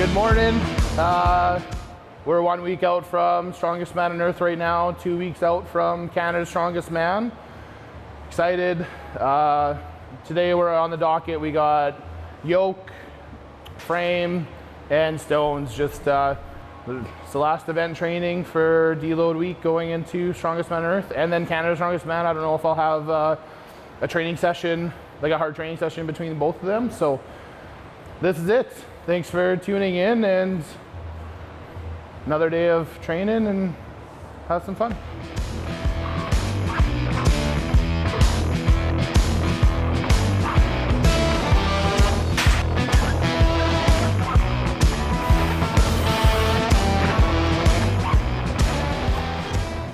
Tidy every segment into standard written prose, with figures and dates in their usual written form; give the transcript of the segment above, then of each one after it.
Good morning. We're 1 week out from Strongest Man on Earth right now, 2 weeks out from Canada's Strongest Man. Excited. Today we're on the docket. We got yoke, frame, and stones. Just it's the last event training for deload week going into Strongest Man on Earth, and then Canada's Strongest Man. I don't know if I'll have a training session, like a hard training session between both of them. So this is it. Thanks for tuning in, and another day of training, and have some fun.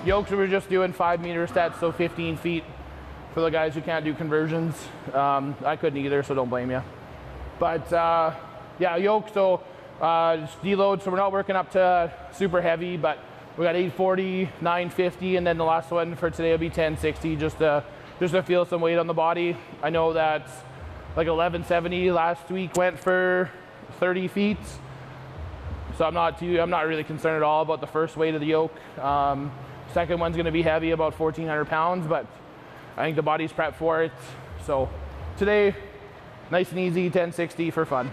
Yokes, we were just doing 5 meter sets, so 15 feet for the guys who can't do conversions. I couldn't either, so don't blame you. But yeah, yoke, so just deload, so we're not working up to super heavy, but we got 840, 950, and then the last one for today will be 1060, just to feel some weight on the body. I know that like 1170 last week went for 30 feet, so I'm not really concerned at all about the first weight of the yoke. Second one's going to be heavy, about 1,400 pounds, but I think the body's prepped for it. So today, nice and easy, 1060 for fun.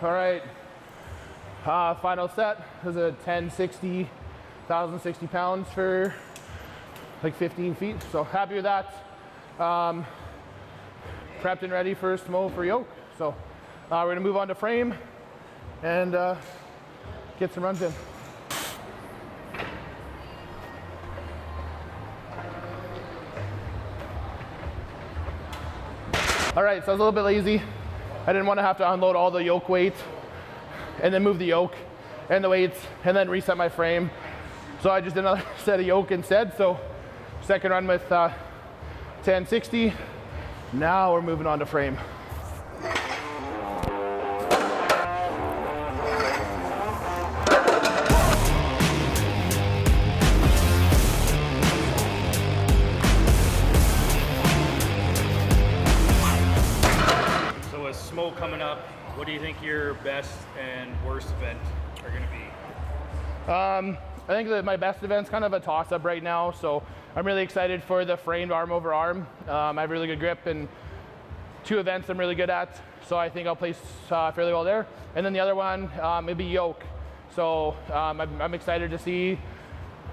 All right, final set is a 1060, 1,060 pounds for like 15 feet. So happy with that. Prepped and ready for SMOE for yoke. So we're gonna move on to frame and get some runs in. All right, so I was a little bit lazy. I didn't want to have to unload all the yoke weight and then move the yoke and the weights and then reset my frame. So I just did another set of yoke instead. So second run with 1060. Now we're moving on to frame. SMOE coming up, what do you think your best and worst event are going to be? I think that my best event's kind of a toss-up right now, so I'm really excited for the framed arm over arm. I have really good grip, and 2 events I'm really good at, so I think I'll place fairly well there. And then the other one, it'll be yoke. So I'm excited to see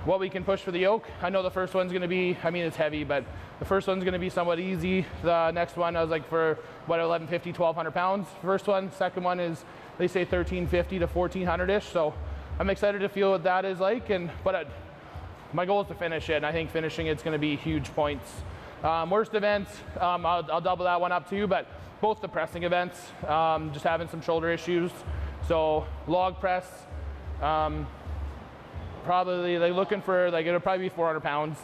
what we can push for the yoke. I know the first one's going to be, I mean, it's heavy, but the first one's going to be somewhat easy. The next one I was like for what, 1150, 1,200 pounds. First one. Second one is, they say 1,350 to 1,400-ish. So I'm excited to feel what that is like. But my goal is to finish it, and I think finishing it's going to be huge points. Worst events, I'll double that one up too, but both the pressing events, just having some shoulder issues. So log press, probably like looking for, like, it'll probably be 400 pounds.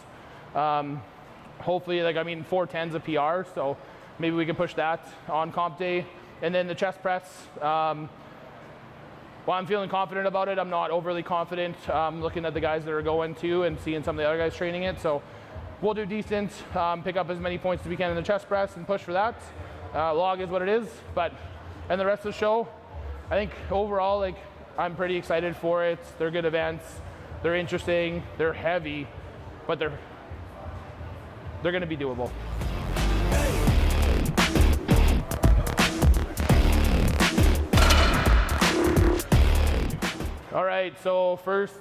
Hopefully, like, I mean, 410's a PR, so maybe we can push that on comp day. And then the chest press, while I'm feeling confident about it, I'm not overly confident. Looking at the guys that are going to and seeing some of the other guys training it. So we'll do decent, pick up as many points as we can in the chest press and push for that. Log is what it is, and the rest of the show, I think overall, like, I'm pretty excited for it. They're good events. They're interesting, they're heavy, but they're going to be doable. All right, so first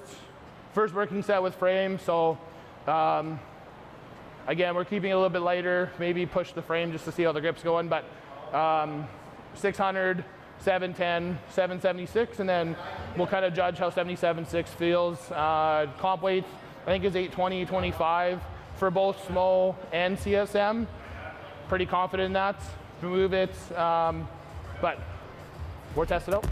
working set with frame. So again, we're keeping it a little bit lighter, maybe push the frame just to see how the grip's going, but 600, 710, 776, and then we'll kind of judge how 77.6 feels. Comp weight, I think, is 820, 25 for both SMOE and CSM. Pretty confident in that. Move it, but we'll test it out.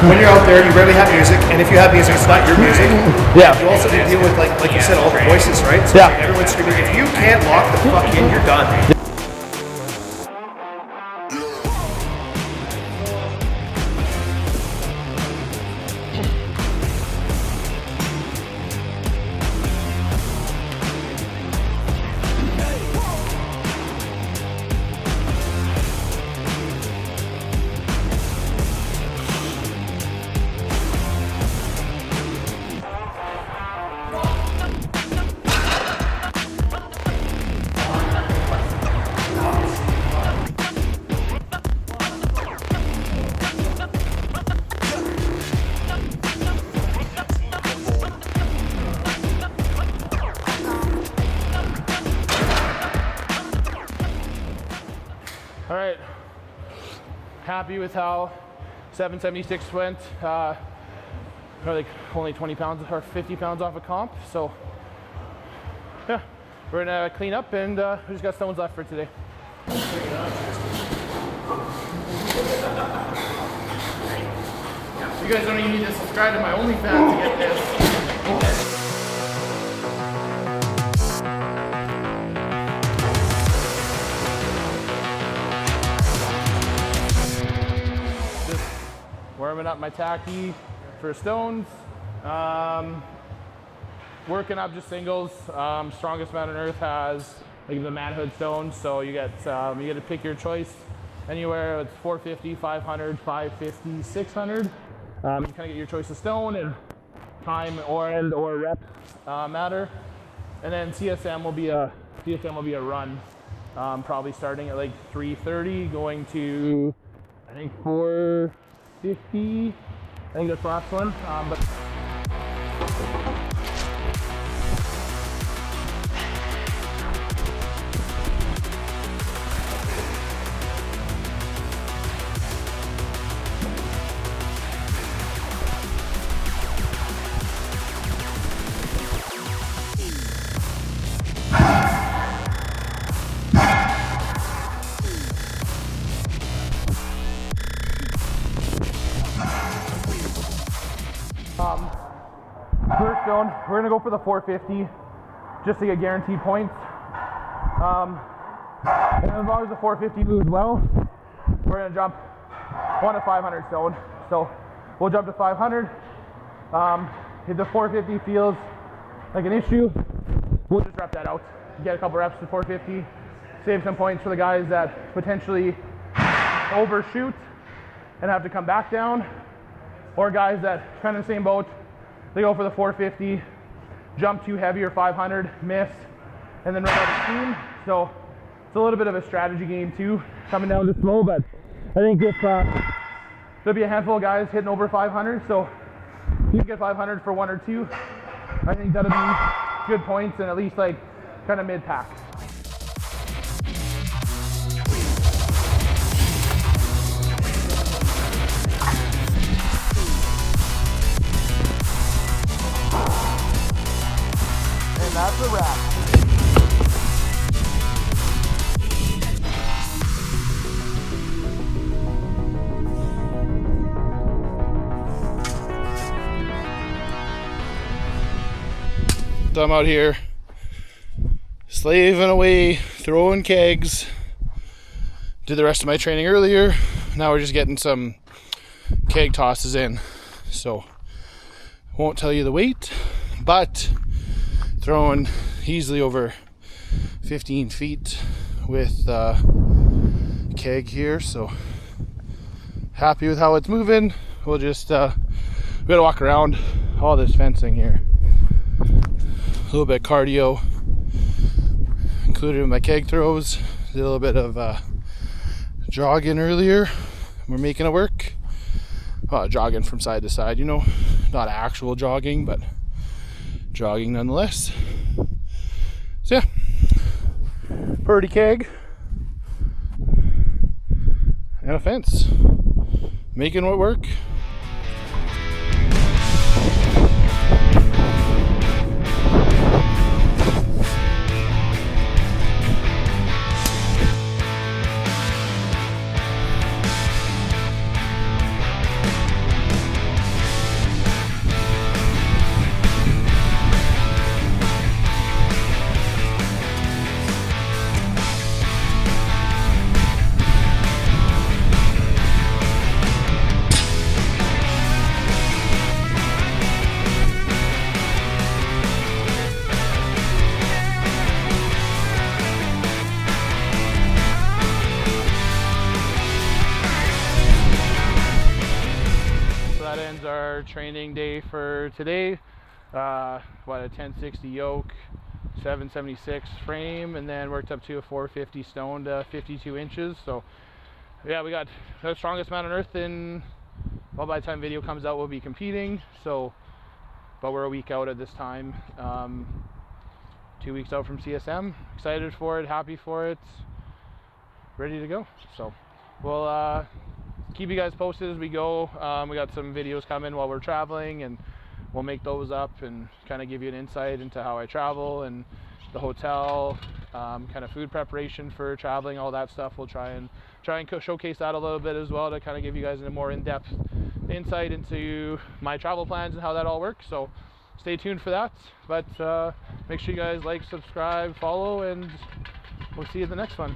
When you're out there, you rarely have music, and if you have music, it's not your music. Yeah. You also deal with, like you said, all the voices, right? So Yeah. like, everyone's screaming. If you can't lock the fuck in, you're done. All right, happy with how 776 went. Like only 20 pounds or 50 pounds off a comp. So yeah, we're gonna clean up and we just got stones left for today. You guys don't even need to subscribe to my OnlyFans to get this. Warming up my tacky for stones. Working up just singles. Strongest man on earth has like the manhood stones, so you get to pick your choice anywhere. It's 450, 500, 550, 600. You kind of get your choice of stone, and time or rep matter. And then CSM will be a run, probably starting at like 330, going to I think 450. I think that's the last one. But first stone, we're gonna go for the 450 just to get guaranteed points. And as long as the 450 moves well, we're gonna jump 1 to 500 stone. So we'll jump to 500. If the 450 feels like an issue, we'll just rep that out. Get a couple reps to 450, save some points for the guys that potentially overshoot and have to come back down, or guys that kind of the same boat. They go for the 450, jump too heavy or 500, miss, and then run out of steam. So it's a little bit of a strategy game too, coming down to SMOE, but I think if there'll be a handful of guys hitting over 500, so if you can get 500 for 1 or 2, I think that'll be good points and at least like kind of mid-pack. That's a wrap. So I'm out here slaving away, throwing kegs. Did the rest of my training earlier. Now we're just getting some keg tosses in. So won't tell you the weight, but throwing easily over 15 feet with keg here, so happy with how it's moving. We'll just we gotta walk around all this fencing here. A little bit of cardio included in my keg throws. Did a little bit of jogging earlier. We're making it work. jogging from side to side, you know, not actual jogging, but jogging nonetheless. So yeah, birdie keg and a fence, making it work. Our training day for today. A 1060 yoke, 776 frame, and then worked up to a 450 stone to 52 inches. So yeah, we got the strongest man on earth in, well, by the time video comes out we'll be competing, so, but we're a week out at this time, 2 weeks out from CSM. Excited for it, happy for it, ready to go. So we'll keep you guys posted as we go. We got some videos coming while we're traveling, and we'll make those up and kind of give you an insight into how I travel and the hotel, kind of food preparation for traveling, all that stuff. We'll try and showcase that a little bit as well, to kind of give you guys a more in-depth insight into my travel plans and how that all works. So stay tuned for that. But make sure you guys like, subscribe, follow, and we'll see you in the next one.